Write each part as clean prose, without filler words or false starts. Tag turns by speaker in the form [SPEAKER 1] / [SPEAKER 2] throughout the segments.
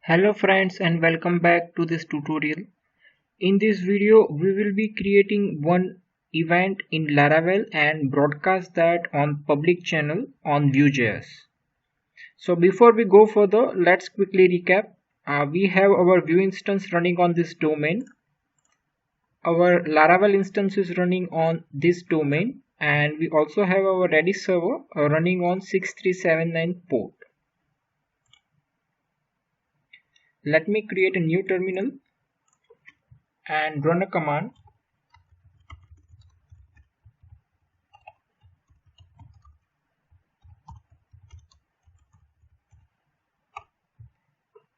[SPEAKER 1] Hello friends and welcome back to this tutorial. In this video we will be creating one event in Laravel and broadcast that on public channel on Vue.js. So before we go further, let's quickly recap. We have our Vue instance running on this domain. Our Laravel instance is running on this domain, and we also have our Redis server running on 6379 port. Let me create a new terminal and run a command.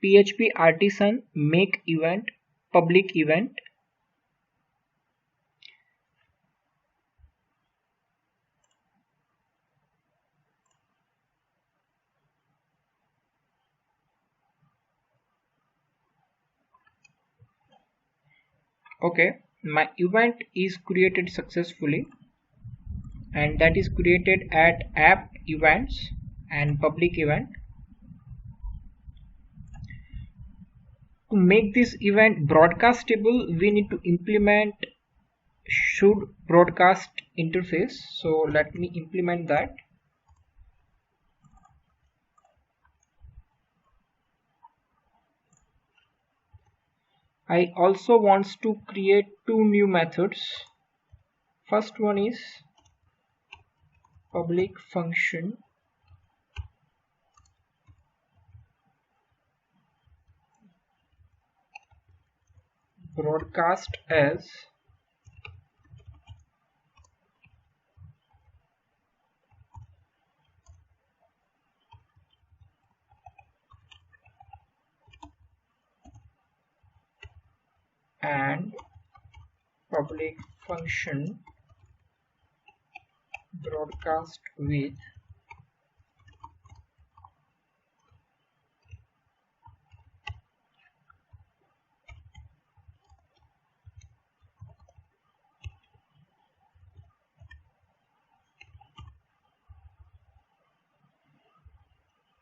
[SPEAKER 1] PHP artisan make event public event. Okay, my event is created successfully, and that is created at app events and public event. To make this event broadcastable, we need to implement should broadcast interface. So let me implement that. I also want to create two new methods. First one is public function broadcast as and public function broadcast with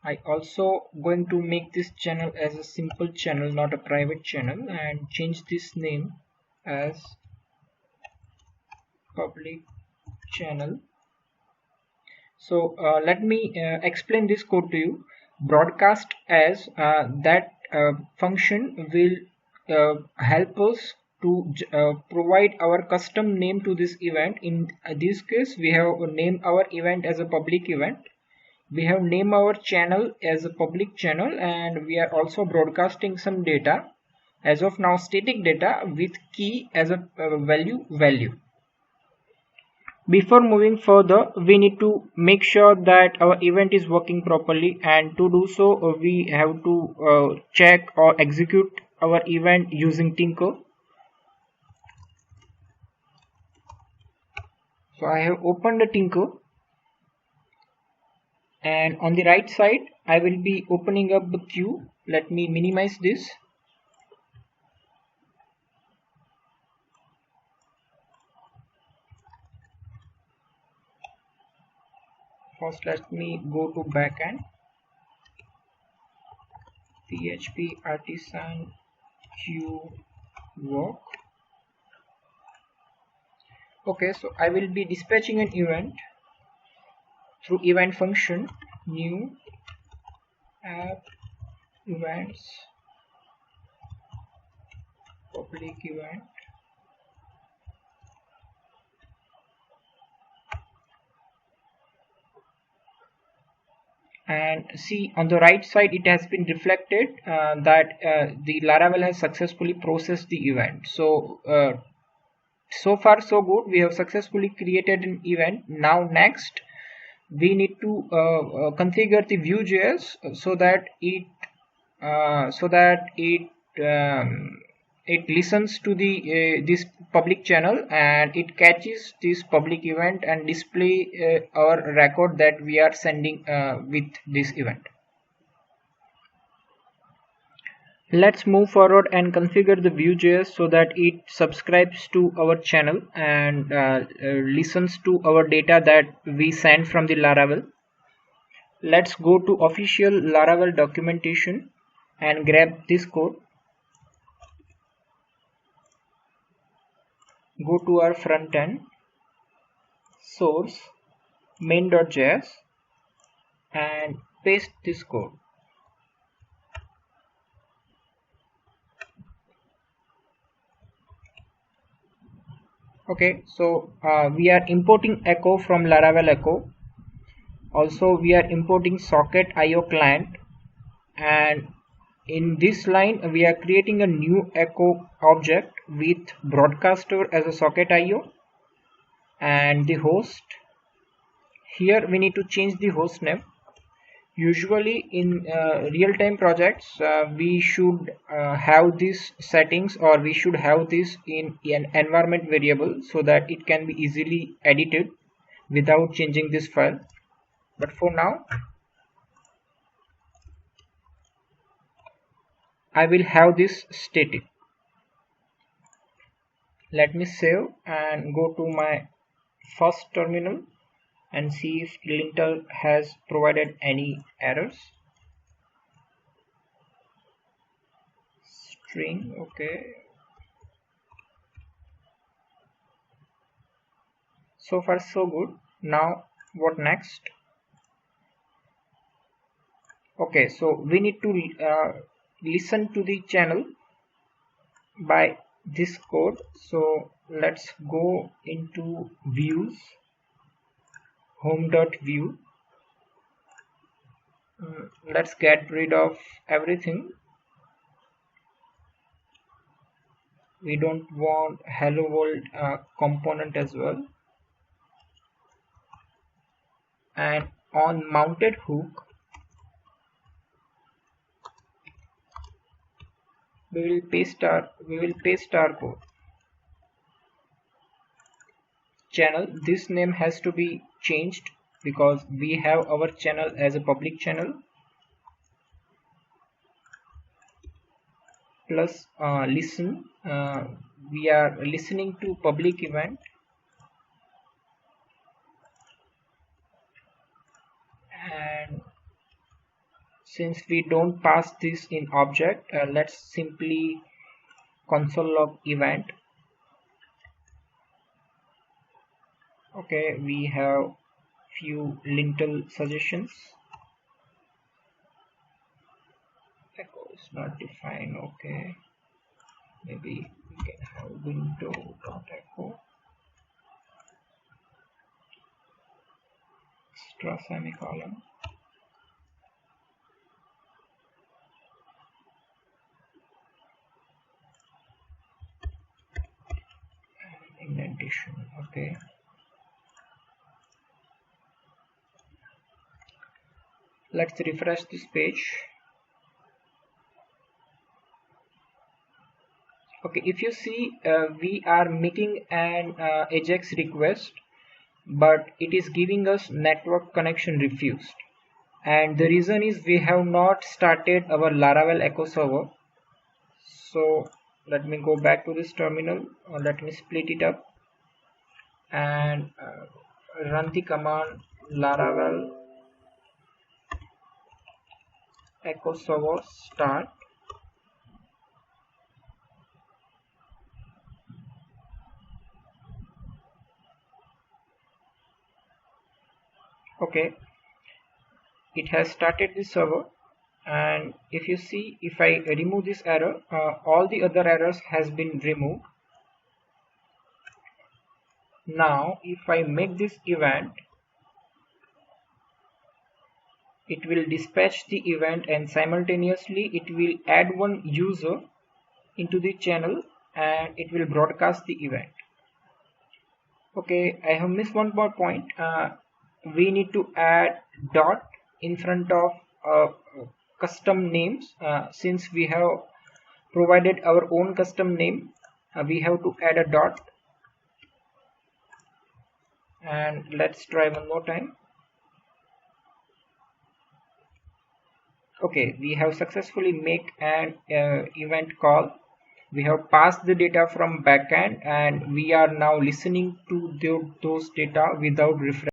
[SPEAKER 1] I also going to make this channel as a simple channel, not a private channel, and change this name as public channel. So let me explain this code to you. Broadcast as that function will help us to provide our custom name to this event. In this case, we have named our event as a public event. We have named our channel as a public channel, and we are also broadcasting some data, as of now static data, with key as a value. Before moving further, we need to make sure that our event is working properly, and to do so we have to check or execute our event using Tinker. So I have opened the Tinker, and on the right side I will be opening up the queue. Let me minimize this. First let me go to backend, PHP artisan queue work. Okay, so I will be dispatching an event through event function new app events public event. And see, on the right side it has been reflected that the Laravel has successfully processed the event. So so far so good, we have successfully created an event. Now next we need to configure the Vue.js so that it listens to the this public channel, and it catches this public event and display our record that we are sending with this event. Let's move forward and configure the Vue.js so that it subscribes to our channel and listens to our data that we send from the Laravel. Let's go to official Laravel documentation. and grab this code, go to our front end, source, main.js, and paste this code. Okay, so we are importing echo from Laravel Echo. Also, we are importing socket IO client, and in this line we are creating a new echo object with broadcaster as a socket IO and the host. Here we need to change the host name. Usually in real-time projects we should have these settings, or we should have this in an environment variable so that it can be easily edited without changing this file. But for now I will have this static. Let me save and go to my first terminal and see if linter has provided any errors. String, okay. So far so good. Now what next? Okay, so we need to listen to the channel by this code. So let's go into views, home.view. Let's get rid of everything. We don't want hello world component as well. And on mounted hook we will paste our code. Channel, this name has to be changed because we have our channel as a public channel, plus listen, we are listening to public event, and since we don't pass this in object, let's simply console log event. Okay, we have few lintel suggestions. Echo is not defined. Okay, maybe we can have window.echo extra semicolon. Indentation. Okay, let's refresh this page. Okay, if you see we are making an AJAX request, but it is giving us network connection refused, and the reason is we have not started our Laravel Echo server. So let me go back to this terminal, let me split it up and run the command Laravel Echo server start. Okay, it has started the server, and if you see, if I remove this error, all the other errors has been removed. Now if I make this event, it will dispatch the event, and simultaneously it will add one user into the channel and it will broadcast the event. Okay, I have missed one more point. We need to add dot in front of custom names. Since we have provided our own custom name, we have to add a dot. And let's try one more time. Okay, we have successfully make an event call. We have passed the data from backend, and we are now listening to those data without refresh.